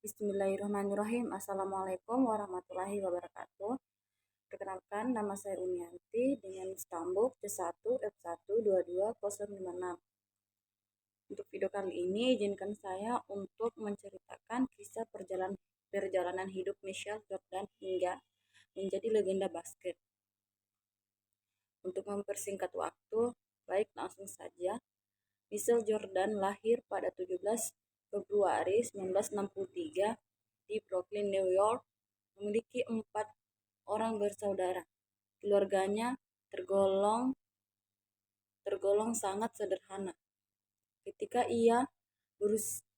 Bismillahirrahmanirrahim. Assalamualaikum warahmatullahi wabarakatuh. Perkenalkan, nama saya Unianti dengan stambuk C1 F122 056. Untuk video kali ini, izinkan saya untuk menceritakan kisah perjalanan hidup Michael Jordan hingga menjadi legenda basket. Untuk mempersingkat waktu, baik langsung saja. Michael Jordan lahir pada 17 Februari 1963 di Brooklyn, New York, memiliki 4 orang bersaudara. Keluarganya tergolong sangat sederhana. Ketika ia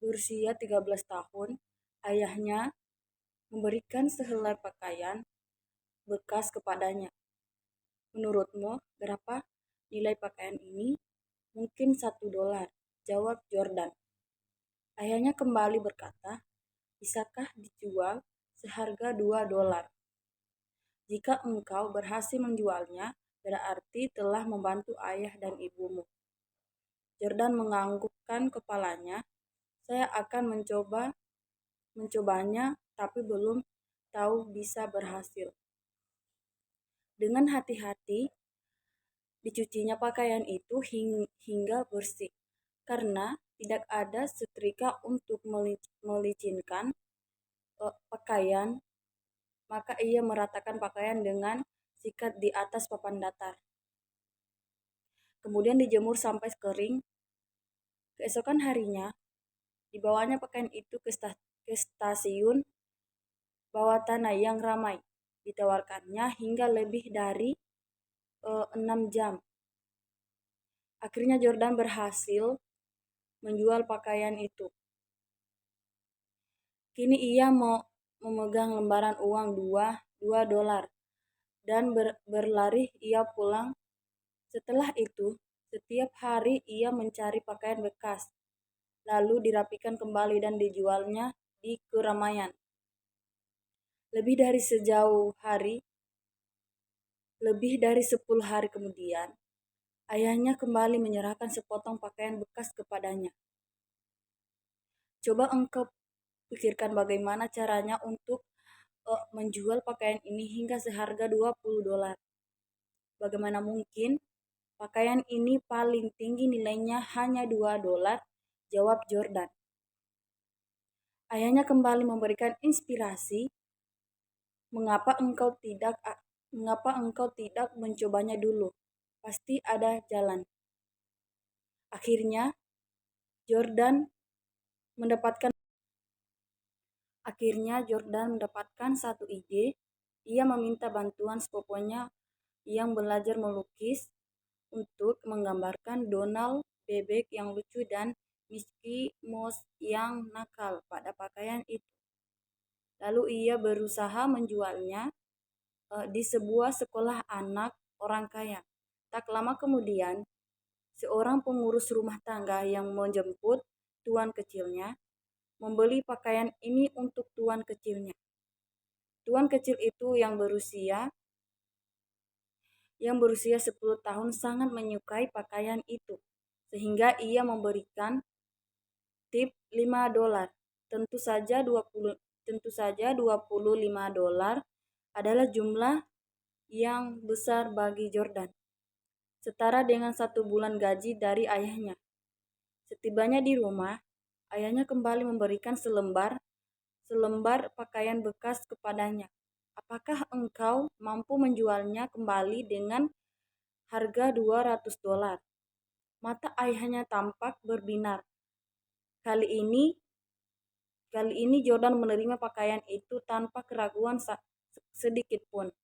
berusia 13 tahun, ayahnya memberikan sehelai pakaian bekas kepadanya. Menurutmu, berapa nilai pakaian ini? Mungkin $1, jawab Jordan. Ayahnya kembali berkata, bisakah dijual seharga $2? Jika engkau berhasil menjualnya, berarti telah membantu ayah dan ibumu. Jordan menganggukkan kepalanya. Saya akan mencobanya, tapi belum tahu bisa berhasil. Dengan hati-hati, dicucinya pakaian itu hingga bersih, karena tidak ada setrika untuk melicinkan pakaian. Maka ia meratakan pakaian dengan sikat di atas papan datar. Kemudian dijemur sampai kering. Keesokan harinya, dibawanya pakaian itu ke stasiun bawah tanah yang ramai. Ditawarkannya hingga lebih dari 6 jam. Akhirnya Jordan berhasil menjual pakaian itu. Kini ia memegang lembaran uang $2 dan berlari ia pulang. Setelah itu, setiap hari ia mencari pakaian bekas, lalu dirapikan kembali dan dijualnya di keramaian. Lebih dari 10 hari kemudian, ayahnya kembali menyerahkan sepotong pakaian bekas kepadanya. Coba engkau pikirkan bagaimana caranya untuk menjual pakaian ini hingga seharga $20. Bagaimana mungkin? Pakaian ini paling tinggi nilainya hanya $2, jawab Jordan. Ayahnya kembali memberikan inspirasi. Mengapa engkau tidak mencobanya dulu? Pasti ada jalan. Akhirnya Jordan mendapatkan satu ide. Ia meminta bantuan sepupunya yang belajar melukis untuk menggambarkan Donald bebek yang lucu dan Mickey Mouse yang nakal pada pakaian itu. Lalu ia berusaha menjualnya di sebuah sekolah anak orang kaya. Tak lama kemudian, seorang pengurus rumah tangga yang menjemput tuan kecilnya membeli pakaian ini untuk tuan kecilnya. Tuan kecil itu yang berusia 10 tahun sangat menyukai pakaian itu, sehingga ia memberikan tip $5. Tentu saja $25 adalah jumlah yang besar bagi Jordan, setara dengan 1 bulan gaji dari ayahnya. Setibanya di rumah, ayahnya kembali memberikan selembar pakaian bekas kepadanya. Apakah engkau mampu menjualnya kembali dengan harga $200? Mata ayahnya tampak berbinar. Kali ini Jordan menerima pakaian itu tanpa keraguan sedikit pun.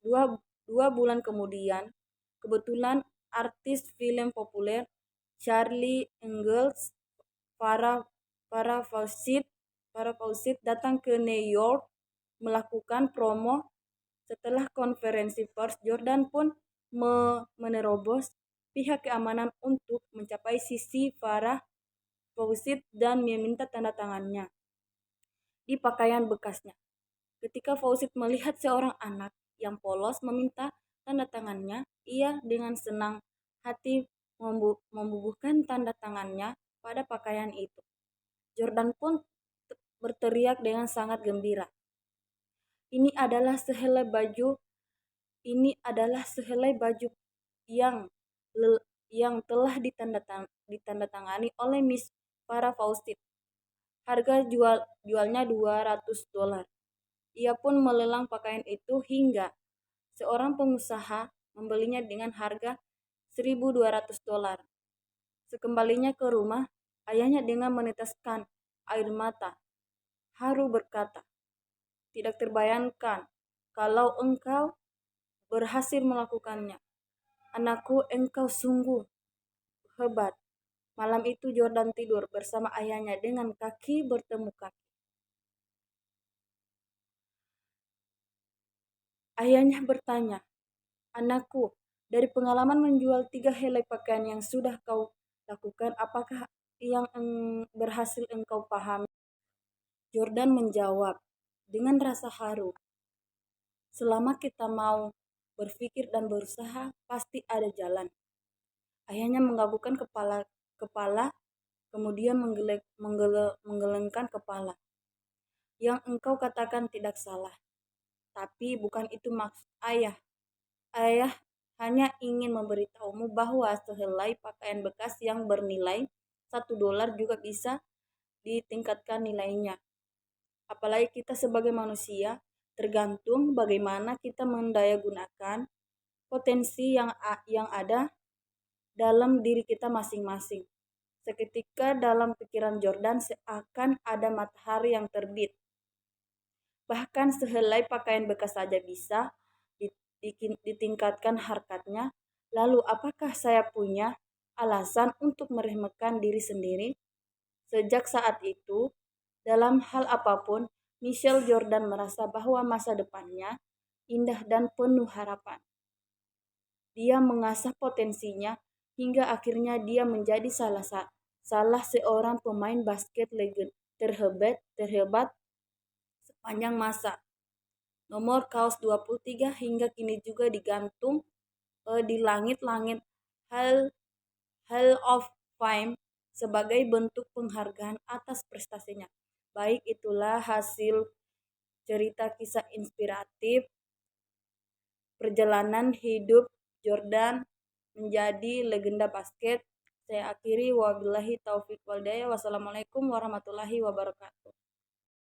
Dua bulan kemudian, kebetulan artis film populer Charlie Ingalls Farrah Fawcett datang ke New York melakukan promo. Setelah konferensi pers, Jordan pun menerobos pihak keamanan untuk mencapai sisi Farrah Fawcett dan meminta tanda tangannya di pakaian bekasnya. Ketika Fawcett melihat seorang anak yang polos meminta tanda tangannya, ia dengan senang hati membubuhkan tanda tangannya pada pakaian itu. Jordan pun berteriak dengan sangat gembira. Ini adalah sehelai baju yang telah ditandatangani oleh Miss Farah Fawcett. Harga jualnya $200. Ia pun melelang pakaian itu hingga seorang pengusaha membelinya dengan harga $1.200. Sekembalinya ke rumah, ayahnya dengan meneteskan air mata haru berkata, "Tidak terbayangkan kalau engkau berhasil melakukannya. Anakku, engkau sungguh hebat." Malam itu Jordan tidur bersama ayahnya dengan kaki bertemu kaki. Ayahnya bertanya, "Anakku, dari pengalaman menjual 3 helai pakaian yang sudah kau lakukan, apakah yang berhasil engkau pahami?" Jordan menjawab dengan rasa haru, "Selama kita mau berpikir dan berusaha, pasti ada jalan." Ayahnya menggabungkan kepala, kemudian menggelengkan kepala. "Yang engkau katakan tidak salah, tapi bukan itu maksud ayah. Ayah hanya ingin memberitahumu bahwa sehelai pakaian bekas yang bernilai $1 juga bisa ditingkatkan nilainya. Apalagi kita sebagai manusia, tergantung bagaimana kita mendayagunakan potensi yang ada dalam diri kita masing-masing." Seketika dalam pikiran Jordan seakan ada matahari yang terbit. Bahkan sehelai pakaian bekas saja bisa ditingkatkan harkatnya. Lalu apakah saya punya alasan untuk meremehkan diri sendiri? Sejak saat itu, dalam hal apapun, Michael Jordan merasa bahwa masa depannya indah dan penuh harapan. Dia mengasah potensinya hingga akhirnya dia menjadi salah seorang pemain basket terhebat sepanjang masa. Nomor kaos 23 hingga kini juga digantung di langit-langit Hall of Fame sebagai bentuk penghargaan atas prestasinya. Baik, itulah hasil cerita kisah inspiratif perjalanan hidup Jordan menjadi legenda basket. Saya akhiri, wabillahi taufiq wal hidayah. Wassalamualaikum warahmatullahi wabarakatuh.